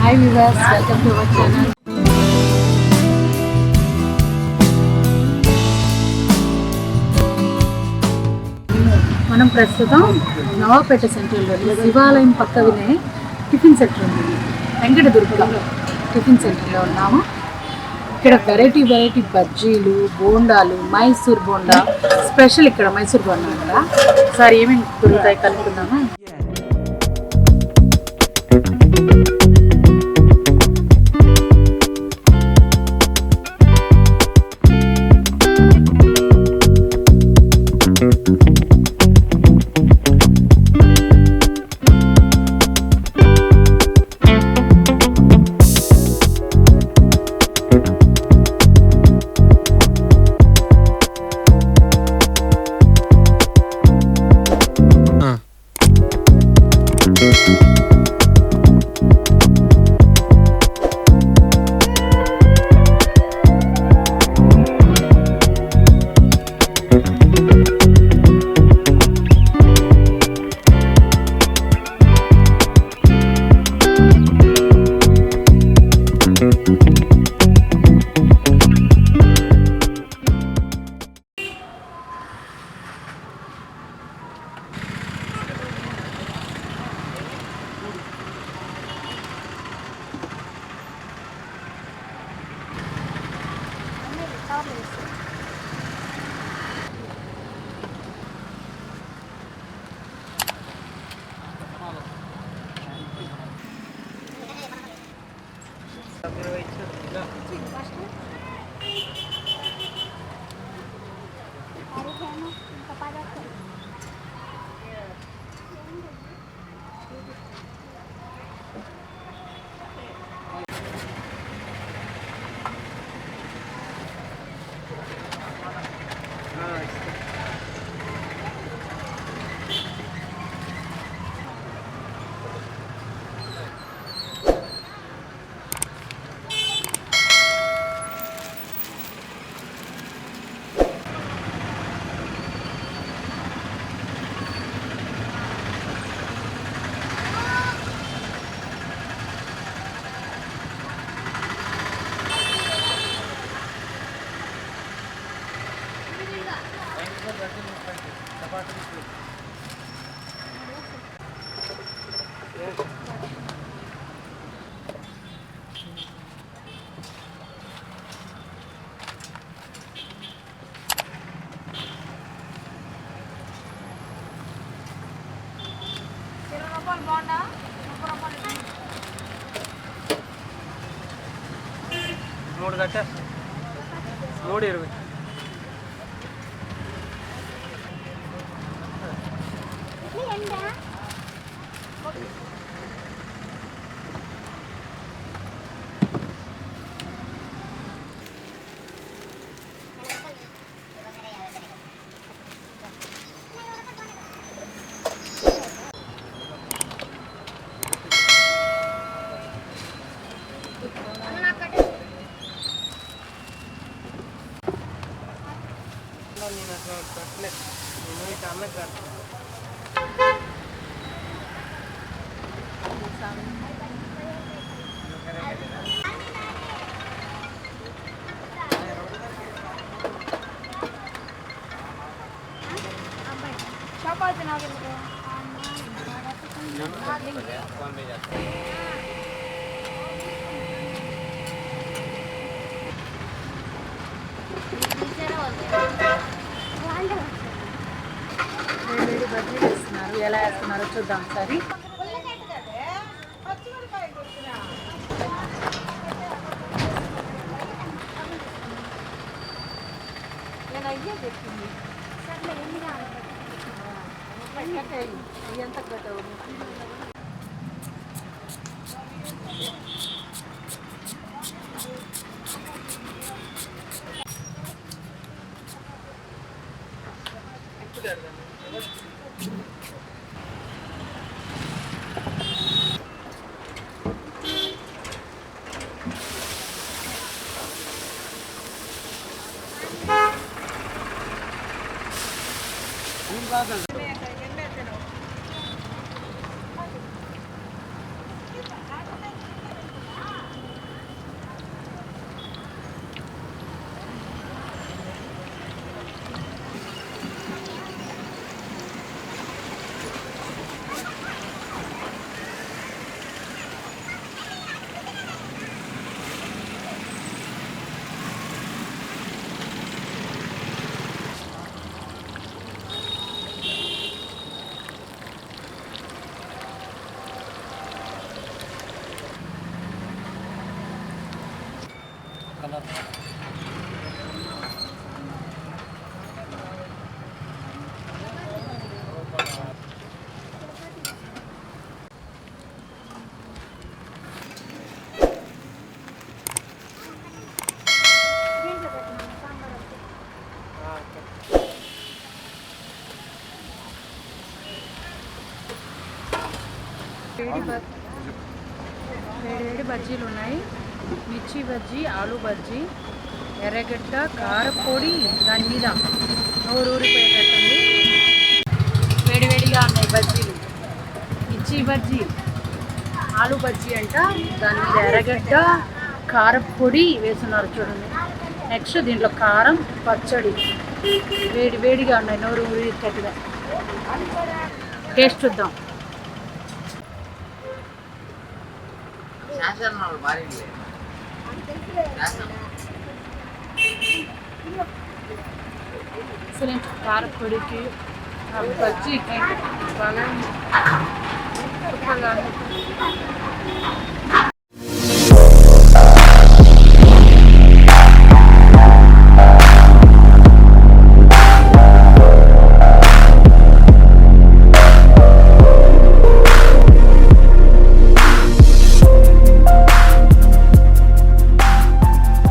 Hi viewers, welcome to our channel. మనం ప్రస్తుతం నవాబ్పేట సెంటర్లో శివాలయం పక్క వినే టిఫిన్ సెంటర్ ఉంది, వెంకట దుర్గా టిఫిన్ సెంటర్లో ఉన్నాము. ఇక్కడ వెరైటీ బజ్జీలు, బోండాలు, మైసూర్ బోండా స్పెషల్. ఇక్కడ మైసూర్ బోండా కదా, సార్ ఏమేమి దొరుకుతాయి కలుపుకుందామా. మూడు కట్ట 320. బజ్జీలు వేస్తున్నారు, ఎలా వేస్తున్నారో చూద్దాం ఒకసారి. ఎంత కట్టావు? కలర్ వేడి బజ్జీలు ఉన్నాయి. మిర్చి బజ్జీ, ఆలు బజ్జీ, ఎర్రగడ్డ, కారపొడి, దాని మీద నోరూరిపోయేటట్టుంది. వేడివేడిగా ఉన్నాయి బజ్జీలు. మిర్చి బజ్జీ, ఆలు బజ్జీ అంట, దాని మీద ఎర్రగడ్డ, కారపొడి వేస్తున్నారు చూడండి. నెక్స్ట్ దీంట్లో కారం, పచ్చడి. వేడివేడిగా ఉన్నాయి, నోరు ఊరిటట్టుగా. టేస్ట్ చూద్దాం. ఎక్సలెంట్. కారపొడికి బజ్జీకి బాగా సూపర్గా ఉంది.